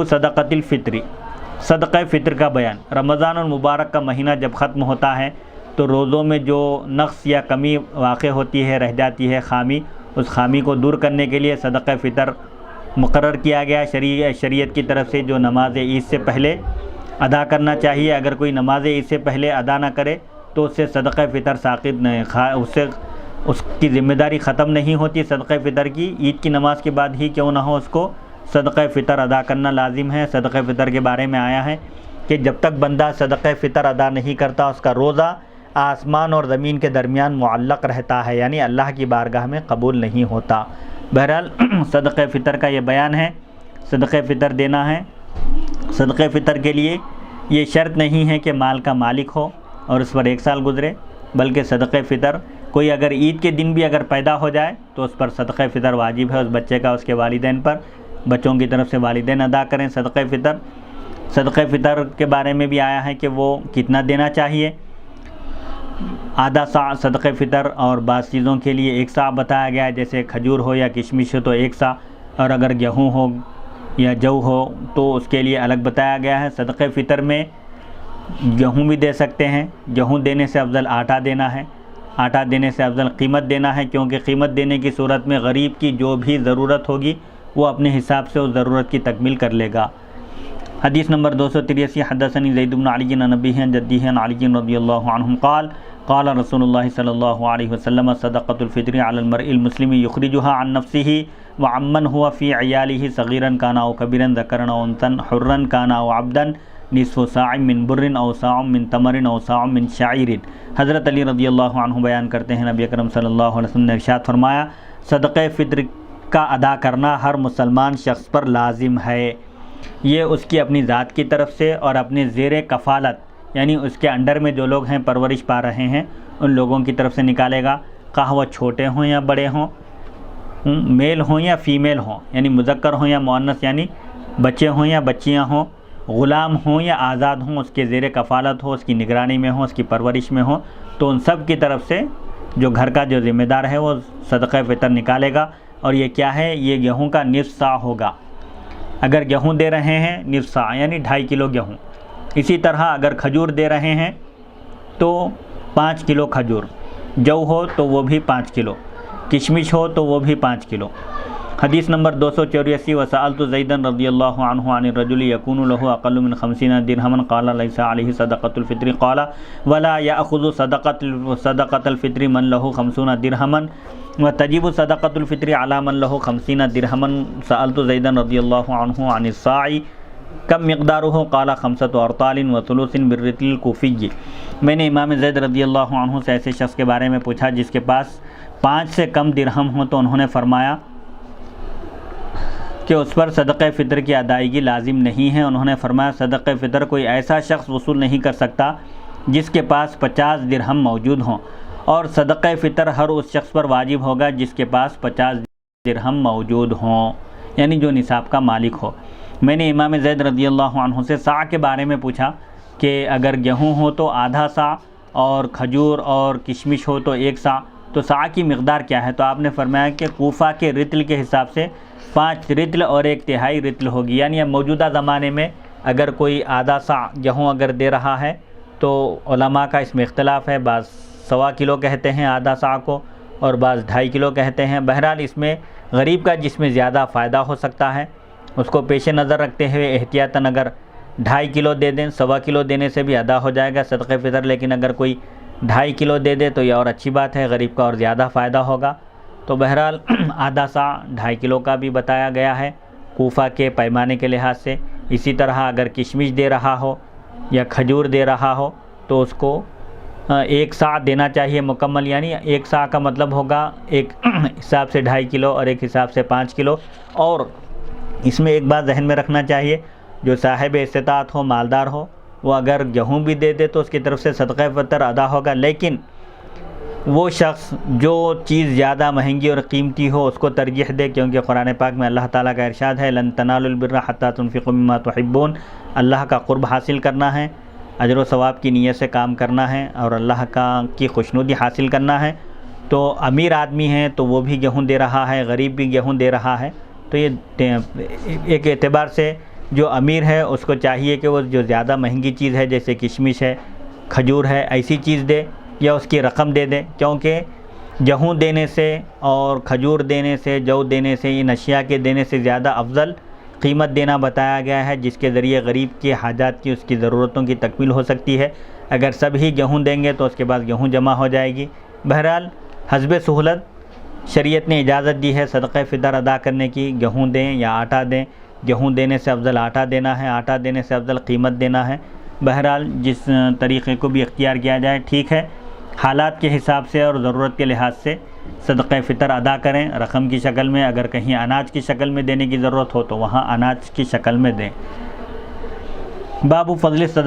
صدقۃ الفطری، صدقہ فطر کا بیان۔ رمضان المبارک کا مہینہ جب ختم ہوتا ہے تو روزوں میں جو نقص یا کمی واقع ہوتی ہے، رہ جاتی ہے خامی، اس خامی کو دور کرنے کے لیے صدقہ فطر مقرر کیا گیا شریعت کی طرف سے، جو نماز عید سے پہلے ادا کرنا چاہیے۔ اگر کوئی نماز عید سے پہلے ادا نہ کرے تو اس سے صدقہ فطر ساقط نہیں، اس کی ذمہ داری ختم نہیں ہوتی صدقہ فطر کی۔ عید کی نماز کے بعد ہی کیوں نہ ہو، اس کو صدقہ فطر ادا کرنا لازم ہے۔ صدقہ فطر کے بارے میں آیا ہے کہ جب تک بندہ صدقہ فطر ادا نہیں کرتا، اس کا روزہ آسمان اور زمین کے درمیان معلق رہتا ہے، یعنی اللہ کی بارگاہ میں قبول نہیں ہوتا۔ بہرحال صدقہ فطر کا یہ بیان ہے، صدقہ فطر دینا ہے۔ صدقہ فطر کے لیے یہ شرط نہیں ہے کہ مال کا مالک ہو اور اس پر 1 سال گزرے، بلکہ صدقہ فطر کوئی اگر عید کے دن بھی اگر پیدا ہو جائے تو اس پر صدقہ فطر واجب ہے، اس بچے کا اس کے والدین پر۔ بچوں کی طرف سے والدین ادا کریں صدقہ فطر۔ صدقہ فطر کے بارے میں بھی آیا ہے کہ وہ کتنا دینا چاہیے، آدھا سا صدقہ فطر، اور بعض چیزوں کے لیے 1 سا بتایا گیا ہے، جیسے کھجور ہو یا کشمش ہو تو 1 سا، اور اگر گیہوں ہو یا جو ہو تو اس کے لیے الگ بتایا گیا ہے۔ صدقہ فطر میں گیہوں بھی دے سکتے ہیں، گیہوں دینے سے افضل آٹا دینا ہے، آٹا دینے سے افضل قیمت دینا ہے، کیونکہ قیمت دینے کی صورت میں غریب کی جو بھی ضرورت ہوگی وہ اپنے حساب سے اس ضرورت کی تکمیل کر لے گا۔ حدیث نمبر 283، حدثنی زید بن علی عن ابیہ عن جدیہ عن علی رضی اللہ عنہ قال قال رسول اللہ صلی اللہ علیہ وسلم صدقۃ الفطر علی المرء المسلم یخرجها عن نفسه وعمن هو في عیاله صغیرا کان او کبیرا ذکرا او انثى حرا کان او عبدا نصف صاع من بر او صاع من تمر او صاع من شعیر۔ حضرت علی رضی اللہ عنہ بیان کرتے ہیں نبی اکرم صلی اللہ علیہ وسلم نے ارشاد فرمایا، صدقہ فطر کا ادا کرنا ہر مسلمان شخص پر لازم ہے۔ یہ اس کی اپنی ذات کی طرف سے اور اپنے زیر کفالت، یعنی اس کے انڈر میں جو لوگ ہیں، پرورش پا رہے ہیں، ان لوگوں کی طرف سے نکالے گا، خواہ وہ چھوٹے ہوں یا بڑے ہوں، میل ہوں یا فیمیل ہوں، یعنی مذکر ہوں یا مؤنث، یعنی بچے ہوں یا بچیاں ہوں، غلام ہوں یا آزاد ہوں، اس کے زیر کفالت ہو، اس کی نگرانی میں ہوں، اس کی پرورش میں ہوں، تو ان سب کی طرف سے جو گھر کا جو ذمہ دار ہے وہ صدقہ فطر نکالے گا۔ اور یہ کیا ہے؟ یہ گیہوں کا نصف صاع ہوگا۔ اگر گیہوں دے رہے ہیں نصف صاع یعنی 2.5 کلو گیہوں۔ اسی طرح اگر کھجور دے رہے ہیں تو 5 کلو کھجور، جو ہو تو وہ بھی 5 کلو، کشمش ہو تو وہ بھی 5 کلو۔ حدیث نمبر 284، وسألت زیدا رضی اللہ عنہ عن الرجل یکون له اقل من 50 درہما قال لیس علیہ صدقۃ الفطر قال ولا یأخذ صدقۃ الفطر من له 50 درہما وتجب صدقۃ الفطر علی من له 50 درہما۔ سألت زیدا رضی اللہ عنہ عن الصاع کم مقدارہ قال 5 ارطال وثلث بالرطل الکوفی۔ میں نے امام زید رضی اللہ عنہ سے ایسے شخص کے بارے میں پوچھا جس کے پاس 5 سے کم درہم ہوں، تو انہوں نے فرمایا کہ اس پر صدقہ فطر کی ادائیگی لازم نہیں ہے۔ انہوں نے فرمایا صدقہ فطر کوئی ایسا شخص وصول نہیں کر سکتا جس کے پاس 50 درہم موجود ہوں، اور صدقہ فطر ہر اس شخص پر واجب ہوگا جس کے پاس 50 درہم موجود ہوں، یعنی جو نصاب کا مالک ہو۔ میں نے امام زید رضی اللہ عنہ سے صاع کے بارے میں پوچھا کہ اگر گیہوں ہو تو آدھا صاع، اور کھجور اور کشمش ہو تو 1 صاع، تو صاع کی مقدار کیا ہے؟ تو آپ نے فرمایا کہ کوفہ کے رطل کے حساب سے 5 رطل اور 1/3 رطل ہوگی، یعنی اب موجودہ زمانے میں اگر کوئی آدھا صاع گیہوں اگر دے رہا ہے تو علماء کا اس میں اختلاف ہے، بعض 1.25 کلو کہتے ہیں آدھا صاع کو، اور بعض 2.5 کلو کہتے ہیں۔ بہرحال اس میں غریب کا جس میں زیادہ فائدہ ہو سکتا ہے اس کو پیش نظر رکھتے ہوئے احتیاطاً اگر 2.5 کلو دے دیں، 1.25 کلو دینے سے بھی ادا ہو جائے گا صدقہ فطر، لیکن اگر کوئی 2.5 کلو دے دے تو یہ اور اچھی بات ہے، غریب کا اور زیادہ فائدہ ہوگا۔ تو بہرحال آدھا صاع 2.5 کلو کا بھی بتایا گیا ہے کوفہ کے پیمانے کے لحاظ سے۔ اسی طرح اگر کشمش دے رہا ہو یا کھجور دے رہا ہو تو اس کو 1 صاع دینا چاہیے مکمل، یعنی 1 صاع کا مطلب ہوگا ایک حساب سے 2.5 کلو اور ایک حساب سے 5 کلو۔ اور اس میں ایک بات ذہن میں رکھنا چاہیے، جو صاحب استطاعت ہو، مالدار ہو، وہ اگر گیہوں بھی دے دے تو اس کی طرف سے صدقہ فطر ادا ہوگا، لیکن وہ شخص جو چیز زیادہ مہنگی اور قیمتی ہو اس کو ترجیح دے، کیونکہ قرآن پاک میں اللہ تعالیٰ کا ارشاد ہے لن تنالوا البر حتی تنفقوا مما تحبون، اللہ کا قرب حاصل کرنا ہے، اجر و ثواب کی نیت سے کام کرنا ہے اور اللہ کی خوشنودی حاصل کرنا ہے۔ تو امیر آدمی ہے تو وہ بھی گیہوں دے رہا ہے، غریب بھی گیہوں دے رہا ہے، تو یہ ایک اعتبار سے جو امیر ہے اس کو چاہیے کہ وہ جو زیادہ مہنگی چیز ہے جیسے کشمش ہے، کھجور ہے، ایسی چیز دے یا اس کی رقم دے دے، کیونکہ گیہوں دینے سے اور کھجور دینے سے، جو دینے سے، ان اشیاء کے دینے سے زیادہ افضل قیمت دینا بتایا گیا ہے، جس کے ذریعے غریب کی حاجات کی، اس کی ضرورتوں کی تکمیل ہو سکتی ہے۔ اگر سب ہی گیہوں دیں گے تو اس کے بعد گیہوں جمع ہو جائے گی۔ بہرحال حسب سہولت شریعت نے اجازت دی ہے صدقہ فطر ادا کرنے کی، گیہوں دیں یا آٹا دیں، گیہوں دینے سے افضل آٹا دینا ہے، آٹا دینے سے افضل قیمت دینا ہے۔ بہرحال جس طریقے کو بھی اختیار کیا جائے ٹھیک ہے، حالات کے حساب سے اور ضرورت کے لحاظ سے صدقہ فطر ادا کریں رقم کی شکل میں، اگر کہیں اناج کی شکل میں دینے کی ضرورت ہو تو وہاں اناج کی شکل میں دیں۔ باب فضل